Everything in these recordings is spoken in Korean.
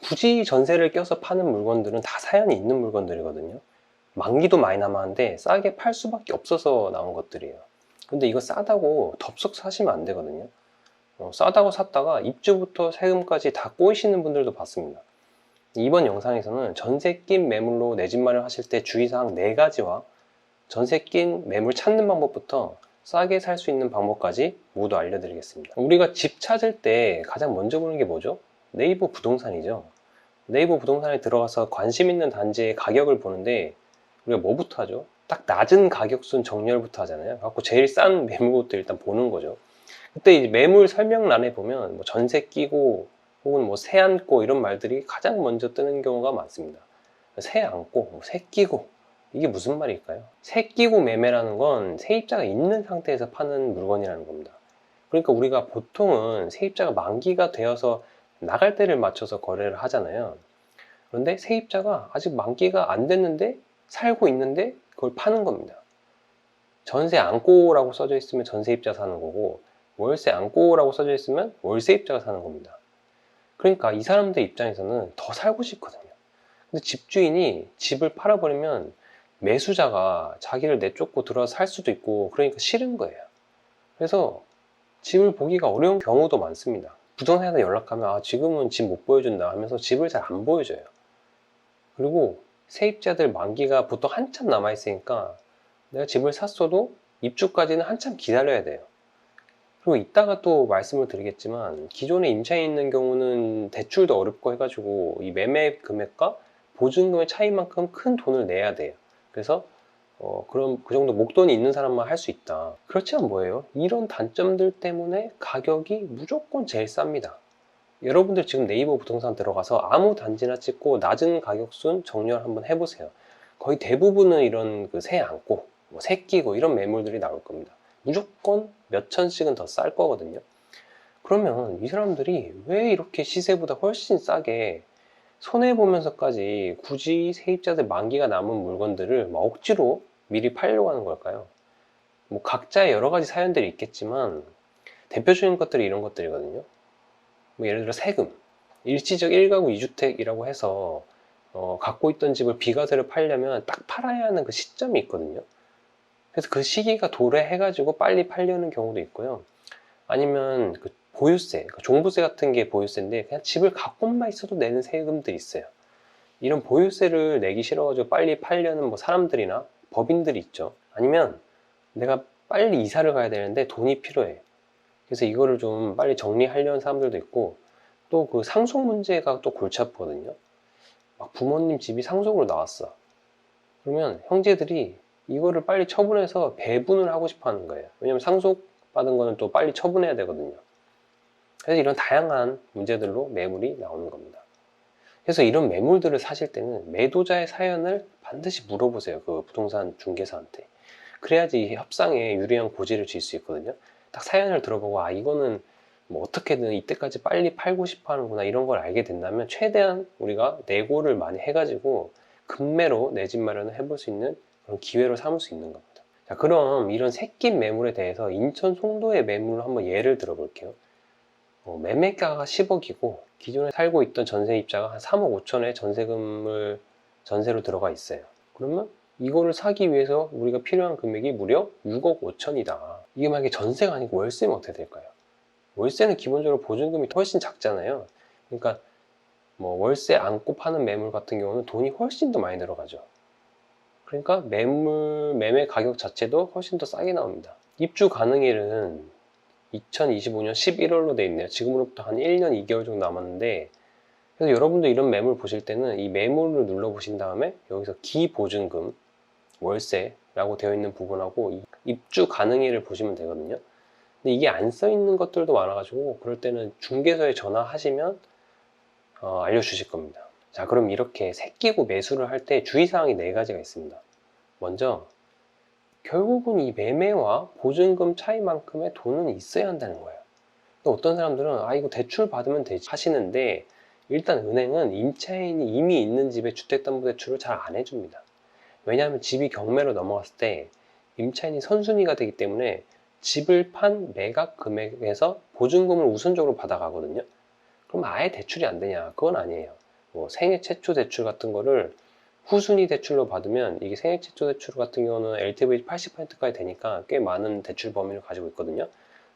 굳이 전세를 껴서 파는 물건들은 다 사연이 있는 물건들이거든요. 만기도 많이 남았는데 싸게 팔 수밖에 없어서 나온 것들이에요. 근데 이거 싸다고 덥석 사시면 안 되거든요. 싸다고 샀다가 입주부터 세금까지 다 꼬이시는 분들도 봤습니다. 이번 영상에서는 전세 낀 매물로 내 집 마련하실 때 주의사항 4가지와 전세 낀 매물 찾는 방법부터 싸게 살 수 있는 방법까지 모두 알려드리겠습니다. 우리가 집 찾을 때 가장 먼저 보는 게 뭐죠? 네이버 부동산이죠. 네이버 부동산에 들어가서 관심 있는 단지의 가격을 보는데 우리가 뭐부터 하죠? 딱 낮은 가격순 정렬부터 하잖아요. 갖고 제일 싼 매물부터 일단 보는 거죠. 그때 이제 매물 설명란에 보면 뭐 전세 끼고 혹은 뭐 세 안고 이런 말들이 가장 먼저 뜨는 경우가 많습니다. 세 안고, 세 끼고 이게 무슨 말일까요? 세 끼고 매매라는 건 세입자가 있는 상태에서 파는 물건이라는 겁니다. 그러니까 우리가 보통은 세입자가 만기가 되어서 나갈 때를 맞춰서 거래를 하잖아요. 그런데 세입자가 아직 만기가 안 됐는데 살고 있는데 그걸 파는 겁니다. 전세 안고라고 써져 있으면 전세입자 사는 거고 월세 안고라고 써져 있으면 월세입자가 사는 겁니다. 그러니까 이 사람들 입장에서는 더 살고 싶거든요. 근데 집주인이 집을 팔아버리면 매수자가 자기를 내쫓고 들어와서 살 수도 있고 그러니까 싫은 거예요. 그래서 집을 보기가 어려운 경우도 많습니다. 부동산에 연락하면 지금은 집 못 보여준다 하면서 집을 잘 안 보여줘요. 그리고 세입자들 만기가 보통 한참 남아있으니까 내가 집을 샀어도 입주까지는 한참 기다려야 돼요. 그리고 이따가 또 말씀을 드리겠지만 기존에 임차인이 있는 경우는 대출도 어렵고 해가지고 이 매매 금액과 보증금의 차이만큼 큰 돈을 내야 돼요. 그래서 그럼 그 정도 목돈이 있는 사람만 할 수 있다. 그렇지만 뭐예요? 이런 단점들 때문에 가격이 무조건 제일 쌉니다. 여러분들 지금 네이버 부동산 들어가서 아무 단지나 찍고 낮은 가격순 정렬 한번 해보세요. 거의 대부분은 이런 새 안고, 새 끼고 이런 매물들이 나올 겁니다. 무조건 몇 천씩은 더 쌀 거거든요. 그러면 이 사람들이 왜 이렇게 시세보다 훨씬 싸게 손해보면서까지 굳이 세입자들 만기가 남은 물건들을 막 억지로 미리 팔려고 하는 걸까요? 뭐 각자의 여러 가지 사연들이 있겠지만 대표적인 것들이 이런 것들이거든요. 뭐 예를 들어 세금, 일시적 1가구 2주택이라고 해서 갖고 있던 집을 비과세를 팔려면 딱 팔아야 하는 그 시점이 있거든요. 그래서 그 시기가 도래해가지고 빨리 팔려는 경우도 있고요. 아니면 그 보유세, 그 종부세 같은 게 보유세인데 그냥 집을 갖고만 있어도 내는 세금들이 있어요. 이런 보유세를 내기 싫어가지고 빨리 팔려는 뭐 사람들이나 법인들이 있죠. 아니면 내가 빨리 이사를 가야 되는데 돈이 필요해. 그래서 이거를 좀 빨리 정리하려는 사람들도 있고 또 그 상속 문제가 또 골치 아프거든요. 막 부모님 집이 상속으로 나왔어. 그러면 형제들이 이거를 빨리 처분해서 배분을 하고 싶어 하는 거예요. 왜냐면 상속받은 거는 또 빨리 처분해야 되거든요. 그래서 이런 다양한 문제들로 매물이 나오는 겁니다. 그래서 이런 매물들을 사실 때는 매도자의 사연을 반드시 물어보세요. 그 부동산 중개사한테. 그래야지 협상에 유리한 고지를 질 수 있거든요. 딱 사연을 들어보고 이거는 뭐 어떻게든 이때까지 빨리 팔고 싶어 하는구나 이런 걸 알게 된다면 최대한 우리가 내고를 많이 해가지고 급매로 내 집 마련을 해볼 수 있는 그런 기회로 삼을 수 있는 겁니다. 자, 그럼 이런 새낀 매물에 대해서 인천 송도의 매물로 한번 예를 들어 볼게요. 매매가가 10억이고 기존에 살고 있던 전세입자가 한 3억 5천에 전세금을 전세로 들어가 있어요. 그러면 이거를 사기 위해서 우리가 필요한 금액이 무려 6억 5천이다. 이게 만약에 전세가 아니고 월세면 어떻게 될까요? 월세는 기본적으로 보증금이 훨씬 작잖아요. 그러니까 뭐 월세 안고 파는 매물 같은 경우는 돈이 훨씬 더 많이 들어가죠. 그러니까 매매 가격 자체도 훨씬 더 싸게 나옵니다. 입주 가능일은 2025년 11월로 돼 있네요. 지금으로부터 한 1년 2개월 정도 남았는데 그래서 여러분도 이런 매물 보실 때는 이 매물을 눌러 보신 다음에 여기서 기보증금 월세라고 되어 있는 부분하고 입주 가능일을 보시면 되거든요. 근데 이게 안 써 있는 것들도 많아가지고 그럴 때는 중개소에 전화하시면 알려주실 겁니다. 자, 그럼 이렇게 새끼고 매수를 할 때 주의사항이 4가지가 있습니다. 먼저 결국은 이 매매와 보증금 차이만큼의 돈은 있어야 한다는 거예요. 또 어떤 사람들은 이거 대출 받으면 되지 하시는데 일단 은행은 임차인이 이미 있는 집에 주택담보대출을 잘 안 해줍니다. 왜냐하면 집이 경매로 넘어갔을 때 임차인이 선순위가 되기 때문에 집을 판 매각 금액에서 보증금을 우선적으로 받아가거든요. 그럼 아예 대출이 안 되냐? 그건 아니에요. 뭐 생애 최초 대출 같은 거를 후순위 대출로 받으면 이게 생애 최초 대출 같은 경우는 LTV 80%까지 되니까 꽤 많은 대출 범위를 가지고 있거든요.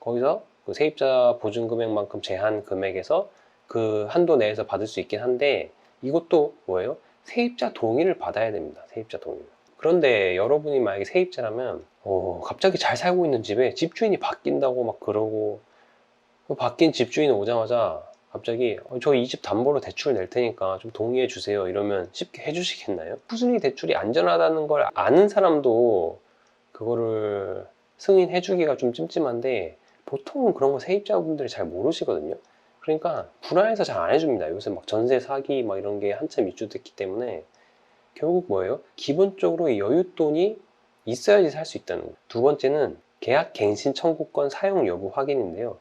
거기서 그 세입자 보증 금액만큼 제한 금액에서 그 한도 내에서 받을 수 있긴 한데, 이것도 뭐예요? 세입자 동의를 받아야 됩니다. 세입자 동의. 그런데 여러분이 만약에 세입자라면 갑자기 잘 살고 있는 집에 집주인이 바뀐다고 막 그러고, 바뀐 집주인 오자마자 갑자기 저 이 집 담보로 대출 낼 테니까 좀 동의해 주세요 이러면 쉽게 해주시겠나요? 후순위 대출이 안전하다는 걸 아는 사람도 그거를 승인해 주기가 좀 찜찜한데, 보통은 그런 거 세입자분들이 잘 모르시거든요. 그러니까 불안해서 잘 안 해줍니다. 요새 막 전세 사기 막 이런 게 한참 입주됐기 때문에 결국 뭐예요? 기본적으로 이 여윳돈이 있어야지 살 수 있다는 거예요. 두 번째는 계약 갱신 청구권 사용 여부 확인인데요.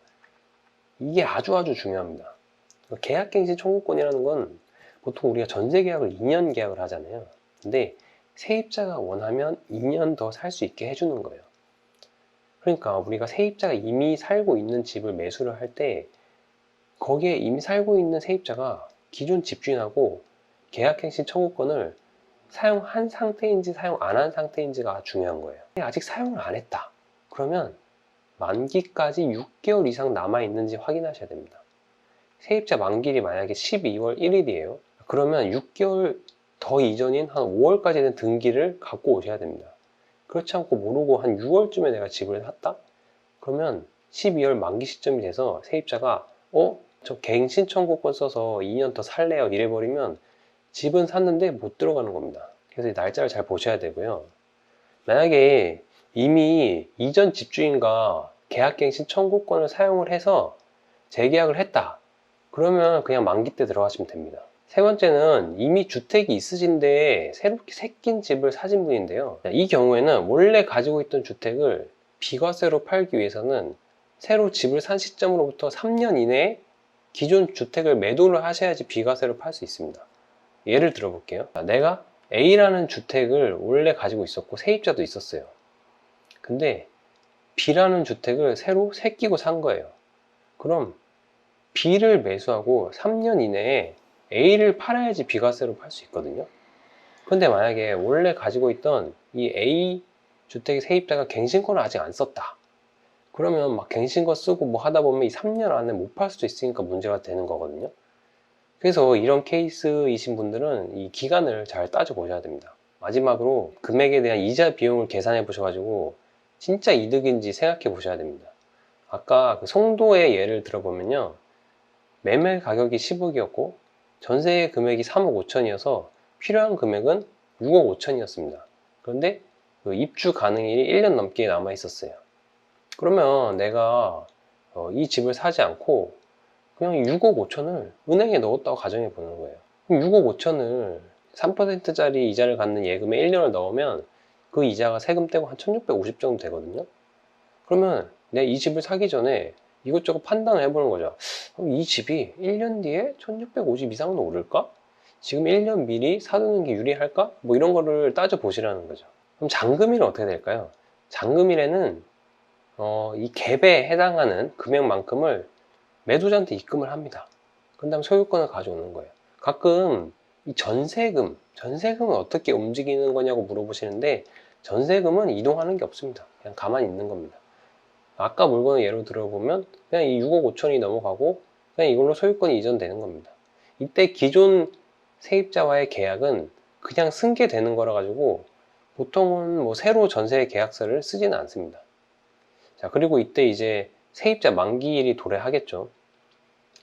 이게 아주 중요합니다. 계약갱신 청구권이라는 건 보통 우리가 전세 계약을 2년 계약을 하잖아요. 근데 세입자가 원하면 2년 더 살 수 있게 해주는 거예요. 그러니까 우리가 세입자가 이미 살고 있는 집을 매수를 할 때 거기에 이미 살고 있는 세입자가 기존 집주인하고 계약갱신 청구권을 사용한 상태인지 사용 안 한 상태인지가 중요한 거예요. 아직 사용을 안 했다. 그러면 만기까지 6개월 이상 남아있는지 확인하셔야 됩니다. 세입자 만기일이 만약에 12월 1일이에요. 그러면 6개월 더 이전인 한 5월까지는 등기를 갖고 오셔야 됩니다. 그렇지 않고 모르고 한 6월쯤에 내가 집을 샀다? 그러면 12월 만기 시점이 돼서 세입자가 저 갱신 청구권 써서 2년 더 살래요 이래버리면 집은 샀는데 못 들어가는 겁니다. 그래서 이 날짜를 잘 보셔야 되고요. 만약에 이미 이전 집주인과 계약갱신 청구권을 사용을 해서 재계약을 했다. 그러면 그냥 만기 때 들어가시면 됩니다. 세 번째는 이미 주택이 있으신데 새롭게 새낀 집을 사신 분인데요. 이 경우에는 원래 가지고 있던 주택을 비과세로 팔기 위해서는 새로 집을 산 시점으로부터 3년 이내에 기존 주택을 매도를 하셔야지 비과세로 팔 수 있습니다. 예를 들어 볼게요. 내가 A라는 주택을 원래 가지고 있었고 세입자도 있었어요. 근데 B라는 주택을 새로 새끼고 산 거예요. 그럼 B를 매수하고 3년 이내에 A를 팔아야지 비과세로 팔 수 있거든요. 근데 만약에 원래 가지고 있던 이 A 주택의 세입자가 갱신권을 아직 안 썼다. 그러면 막 갱신권 쓰고 뭐 하다 보면 이 3년 안에 못 팔 수도 있으니까 문제가 되는 거거든요. 그래서 이런 케이스이신 분들은 이 기간을 잘 따져 보셔야 됩니다. 마지막으로 금액에 대한 이자 비용을 계산해 보셔가지고 진짜 이득인지 생각해 보셔야 됩니다. 아까 그 송도의 예를 들어보면요. 매매 가격이 10억이었고 전세 금액이 3억 5천이어서 필요한 금액은 6억 5천이었습니다. 그런데 그 입주 가능일이 1년 넘게 남아 있었어요. 그러면 내가 이 집을 사지 않고 그냥 6억 5천을 은행에 넣었다고 가정해 보는 거예요. 그럼 6억 5천을 3%짜리 이자를 갖는 예금에 1년을 넣으면 그 이자가 세금 떼고 한 1650 정도 되거든요. 그러면 내 이 집을 사기 전에 이것저것 판단을 해보는 거죠. 이 집이 1년 뒤에 1650 이상은 오를까? 지금 1년 미리 사두는 게 유리할까? 뭐 이런 거를 따져 보시라는 거죠. 그럼 잔금일은 어떻게 될까요? 잔금일에는 이 갭에 해당하는 금액만큼을 매도자한테 입금을 합니다. 그 다음 소유권을 가져오는 거예요. 가끔 이 전세금은 어떻게 움직이는 거냐고 물어보시는데 전세금은 이동하는 게 없습니다. 그냥 가만히 있는 겁니다. 아까 물건을 예로 들어보면 그냥 이 6억 5천이 넘어가고 그냥 이걸로 소유권이 이전되는 겁니다. 이때 기존 세입자와의 계약은 그냥 승계되는 거라 가지고 보통은 뭐 새로 전세 계약서를 쓰지는 않습니다. 자, 그리고 이때 이제 세입자 만기일이 도래하겠죠.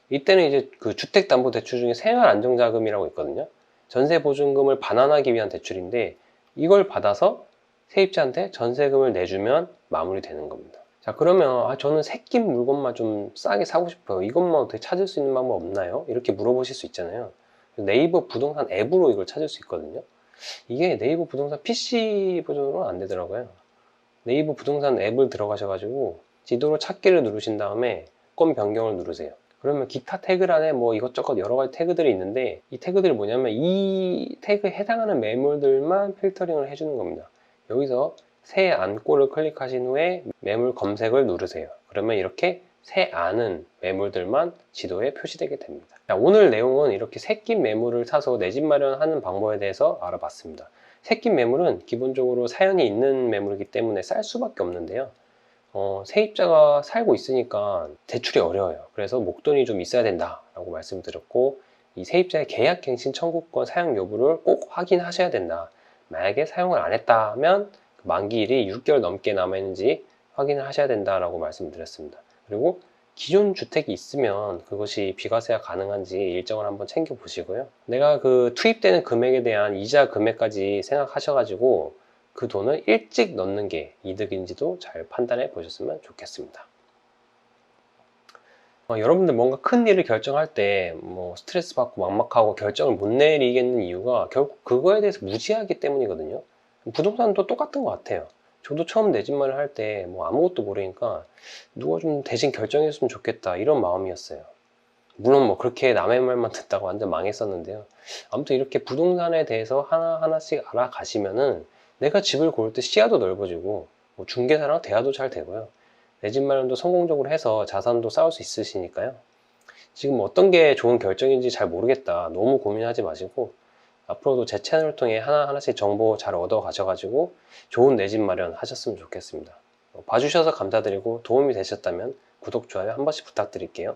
이때는 이제 그 주택담보대출 중에 생활안정자금이라고 있거든요. 전세보증금을 반환하기 위한 대출인데 이걸 받아서 세입자한테 전세금을 내주면 마무리되는 겁니다. 자, 그러면 저는 새낀 물건만 좀 싸게 사고 싶어요. 이것만 어떻게 찾을 수 있는 방법 없나요? 이렇게 물어보실 수 있잖아요. 네이버 부동산 앱으로 이걸 찾을 수 있거든요. 이게 네이버 부동산 PC 버전으로는 안 되더라고요. 네이버 부동산 앱을 들어가셔가지고 지도로 찾기를 누르신 다음에 건 변경을 누르세요. 그러면 기타 태그란에 뭐 이것저것 여러 가지 태그들이 있는데 이 태그들이 뭐냐면 이 태그에 해당하는 매물들만 필터링을 해주는 겁니다. 여기서 새 안골을 클릭하신 후에 매물 검색을 누르세요. 그러면 이렇게 새아는 매물들만 지도에 표시되게 됩니다. 자, 오늘 내용은 이렇게 새낀 매물을 사서 내 집 마련하는 방법에 대해서 알아봤습니다. 새낀 매물은 기본적으로 사연이 있는 매물이기 때문에 쌀 수밖에 없는데요. 세입자가 살고 있으니까 대출이 어려워요. 그래서 목돈이 좀 있어야 된다라고 말씀드렸고, 이 세입자의 계약갱신 청구권 사용 여부를 꼭 확인하셔야 된다. 만약에 사용을 안 했다면 만기일이 6개월 넘게 남아있는지 확인을 하셔야 된다라고 말씀드렸습니다. 그리고 기존 주택이 있으면 그것이 비과세가 가능한지 일정을 한번 챙겨 보시고요. 내가 그 투입되는 금액에 대한 이자 금액까지 생각하셔가지고 그 돈을 일찍 넣는 게 이득인지도 잘 판단해 보셨으면 좋겠습니다. 여러분들 뭔가 큰 일을 결정할 때 스트레스 받고 막막하고 결정을 못 내리겠는 이유가 결국 그거에 대해서 무지하기 때문이거든요. 부동산도 똑같은 것 같아요. 저도 처음 내 집 마련할 때 아무것도 모르니까 누가 좀 대신 결정했으면 좋겠다 이런 마음이었어요. 물론 그렇게 남의 말만 듣다가 완전 망했었는데요. 아무튼 이렇게 부동산에 대해서 하나하나씩 알아가시면은 내가 집을 고를 때 시야도 넓어지고 중개사랑 대화도 잘 되고요. 내 집 마련도 성공적으로 해서 자산도 쌓을 수 있으시니까요. 지금 어떤 게 좋은 결정인지 잘 모르겠다. 너무 고민하지 마시고 앞으로도 제 채널을 통해 하나하나씩 정보 잘 얻어 가셔가지고 좋은 내 집 마련 하셨으면 좋겠습니다. 봐주셔서 감사드리고 도움이 되셨다면 구독, 좋아요 한 번씩 부탁드릴게요.